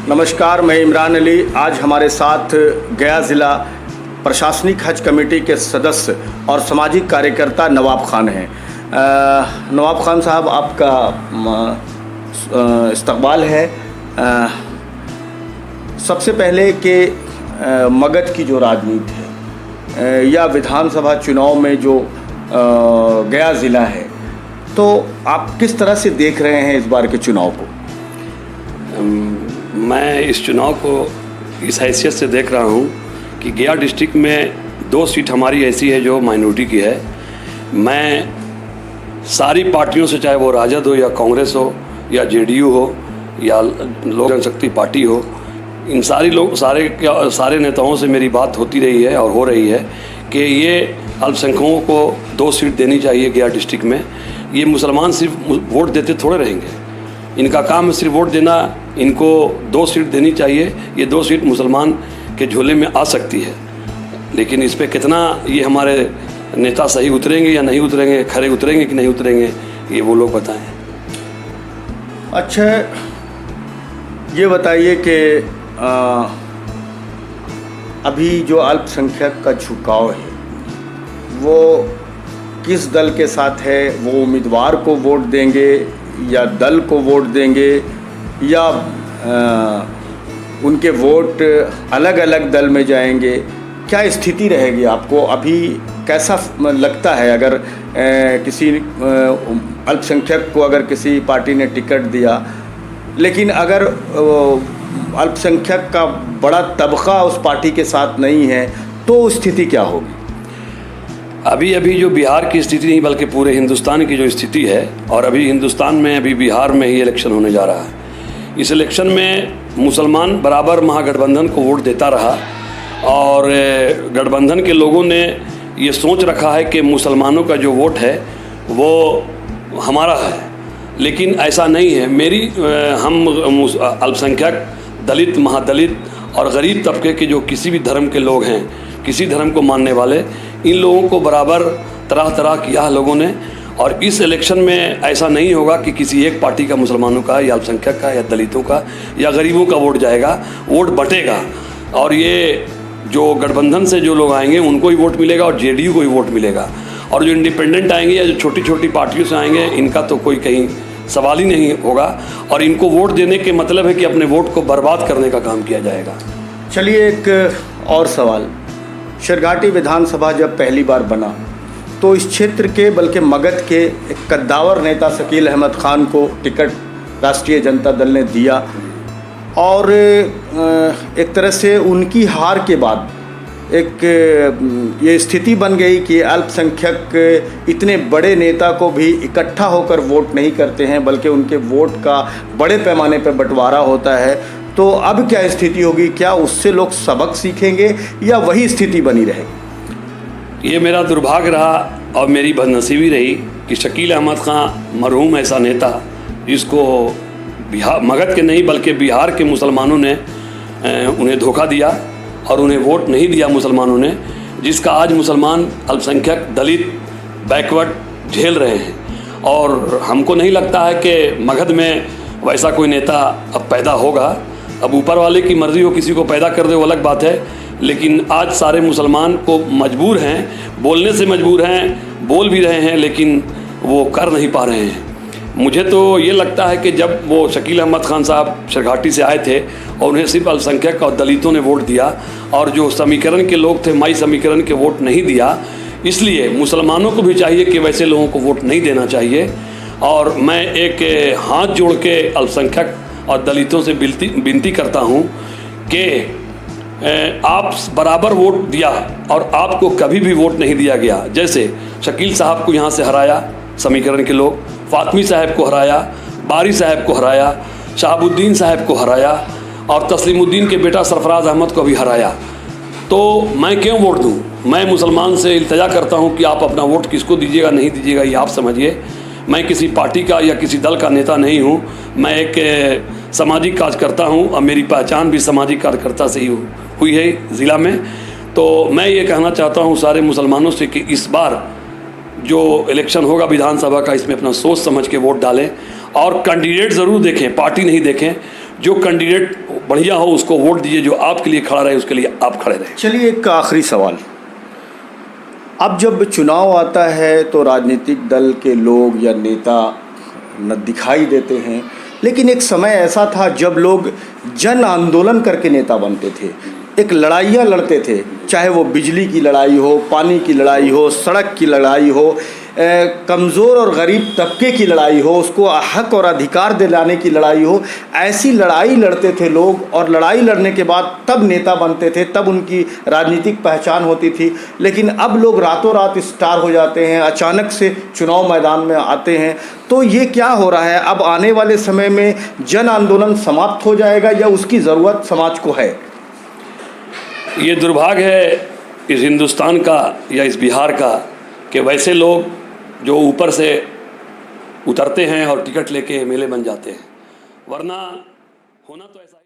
नमस्कार, मैं इमरान अली। आज हमारे साथ गया ज़िला प्रशासनिक हज कमेटी के सदस्य और सामाजिक कार्यकर्ता नवाब खान हैं। नवाब खान साहब, आपका इस्तकबाल है। सबसे पहले कि मगध की जो राजनीति है या विधानसभा चुनाव में जो गया ज़िला है, तो आप किस तरह से देख रहे हैं इस बार के चुनाव को? मैं इस चुनाव को इस हैसियत से देख रहा हूँ कि गया डिस्ट्रिक्ट में 2 सीट हमारी ऐसी है जो माइनॉरिटी की है। मैं सारी पार्टियों से, चाहे वो राजद हो या कांग्रेस हो या जेडीयू हो या लोक जनशक्ति पार्टी हो, इन सारे नेताओं से मेरी बात होती रही है और हो रही है कि ये अल्पसंख्यकों को 2 सीट देनी चाहिए गया डिस्ट्रिक्ट में। ये मुसलमान सिर्फ वोट देते थोड़े रहेंगे, इनका काम है सिर्फ वोट देना। इनको 2 सीट देनी चाहिए। ये 2 सीट मुसलमान के झोले में आ सकती है, लेकिन इस पे कितना ये हमारे नेता सही उतरेंगे या नहीं उतरेंगे, खरे उतरेंगे कि नहीं उतरेंगे, ये वो लोग बताएं। अच्छा, ये बताइए कि अभी जो अल्पसंख्यक का झुकाव है वो किस दल के साथ है? वो उम्मीदवार को वोट देंगे या दल को वोट देंगे या उनके वोट अलग अलग दल में जाएंगे? क्या स्थिति रहेगी? आपको अभी कैसा लगता है? अगर किसी अल्पसंख्यक को अगर किसी पार्टी ने टिकट दिया, लेकिन अगर अल्पसंख्यक का बड़ा तबका उस पार्टी के साथ नहीं है, तो स्थिति क्या होगी? अभी जो बिहार की स्थिति नहीं बल्कि पूरे हिंदुस्तान की जो स्थिति है, और अभी हिंदुस्तान में अभी बिहार में ही इलेक्शन होने जा रहा है। इस इलेक्शन में मुसलमान बराबर महागठबंधन को वोट देता रहा और गठबंधन के लोगों ने ये सोच रखा है कि मुसलमानों का जो वोट है वो हमारा है, लेकिन ऐसा नहीं है। हम अल्पसंख्यक, दलित, महादलित और गरीब तबके के जो किसी भी धर्म के लोग हैं, किसी धर्म को मानने वाले, इन लोगों को बराबर तरह तरह किया है लोगों ने। और इस इलेक्शन में ऐसा नहीं होगा कि किसी एक पार्टी का, मुसलमानों का या अल्पसंख्यक का या दलितों का या गरीबों का वोट जाएगा। वोट बटेगा और ये जो गठबंधन से जो लोग आएंगे उनको ही वोट मिलेगा और जेडीयू को ही वोट मिलेगा। और जो इंडिपेंडेंट आएंगे या जो छोटी छोटी पार्टियों से आएंगे, इनका तो कोई कहीं सवाल ही नहीं होगा। और इनको वोट देने के मतलब है कि अपने वोट को बर्बाद करने का काम किया जाएगा। चलिए, एक और सवाल। शेरघाटी विधानसभा जब पहली बार बना तो इस क्षेत्र के, बल्कि मगध के एक कद्दावर नेता शकील अहमद खान को टिकट राष्ट्रीय जनता दल ने दिया और एक तरह से उनकी हार के बाद एक ये स्थिति बन गई कि अल्पसंख्यक इतने बड़े नेता को भी इकट्ठा होकर वोट नहीं करते हैं, बल्कि उनके वोट का बड़े पैमाने पर बंटवारा होता है। तो अब क्या स्थिति होगी? क्या उससे लोग सबक सीखेंगे या वही स्थिति बनी रहेगी? ये मेरा दुर्भाग्य रहा और मेरी बदनसीबी रही कि शकील अहमद खान मरहूम ऐसा नेता, जिसको बिहार, मगध के नहीं बल्कि बिहार के मुसलमानों ने उन्हें धोखा दिया और उन्हें वोट नहीं दिया मुसलमानों ने, जिसका आज मुसलमान, अल्पसंख्यक, दलित, बैकवर्ड झेल रहे हैं। और हमको नहीं लगता है कि मगध में वैसा कोई नेता अब पैदा होगा। अब ऊपर वाले की मर्ज़ी हो, किसी को पैदा कर दे वो अलग बात है, लेकिन आज सारे मुसलमान को मजबूर हैं, बोलने से मजबूर हैं, बोल भी रहे हैं लेकिन वो कर नहीं पा रहे हैं। मुझे तो ये लगता है कि जब वो शकील अहमद खान साहब शेरघाटी से आए थे और उन्हें सिर्फ अल्पसंख्यक और दलितों ने वोट दिया और जो समीकरण के लोग थे, माई समीकरण के वोट नहीं दिया, इसलिए मुसलमानों को भी चाहिए कि वैसे लोगों को वोट नहीं देना चाहिए। और मैं एक हाथ जोड़ के अल्पसंख्यक और दलितों से विनती करता हूँ कि आप बराबर वोट दिया और आपको कभी भी वोट नहीं दिया गया। जैसे शकील साहब को यहाँ से हराया समीकरण के लोग, फातमी साहब को हराया, बारी साहब को हराया, शहाबुद्दीन साहब को हराया और तस्लीमुद्दीन के बेटा सरफराज अहमद को भी हराया। तो मैं क्यों वोट दूँ? मैं मुसलमान से इल्तिजा करता हूँ कि आप अपना वोट किसको दीजिएगा, नहीं दीजिएगा, ये आप समझिए। मैं किसी पार्टी का या किसी दल का नेता नहीं हूँ। मैं एक सामाजिक कार्यकर्ता हूँ और मेरी पहचान भी सामाजिक कार्यकर्ता से ही हुई है ज़िला में। तो मैं ये कहना चाहता हूँ सारे मुसलमानों से कि इस बार जो इलेक्शन होगा विधानसभा का, इसमें अपना सोच समझ के वोट डालें और कैंडिडेट ज़रूर देखें, पार्टी नहीं देखें। जो कैंडिडेट बढ़िया हो उसको वोट दीजिए, जो आपके लिए खड़ा रहे उसके लिए आप खड़े रहे। चलिए एक आखिरी सवाल, अब जब चुनाव आता है तो राजनीतिक दल के लोग या नेता न दिखाई देते हैं, लेकिन एक समय ऐसा था जब लोग जन आंदोलन करके नेता बनते थे, एक लड़ाइयाँ लड़ते थे, चाहे वो बिजली की लड़ाई हो, पानी की लड़ाई हो, सड़क की लड़ाई हो, कमज़ोर और गरीब तबके की लड़ाई हो, उसको हक और अधिकार दिलाने की लड़ाई हो, ऐसी लड़ाई लड़ते थे लोग। और लड़ाई लड़ने के बाद तब नेता बनते थे, तब उनकी राजनीतिक पहचान होती थी। लेकिन अब लोग रातों रात स्टार हो जाते हैं, अचानक से चुनाव मैदान में आते हैं। तो ये क्या हो रहा है? अब आने वाले समय में जन आंदोलन समाप्त हो जाएगा या उसकी ज़रूरत समाज को है? ये दुर्भाग्य है इस हिंदुस्तान का या इस बिहार का कि वैसे लोग जो ऊपर से उतरते हैं और टिकट लेके एमएलए बन जाते हैं, वरना होना तो ऐसा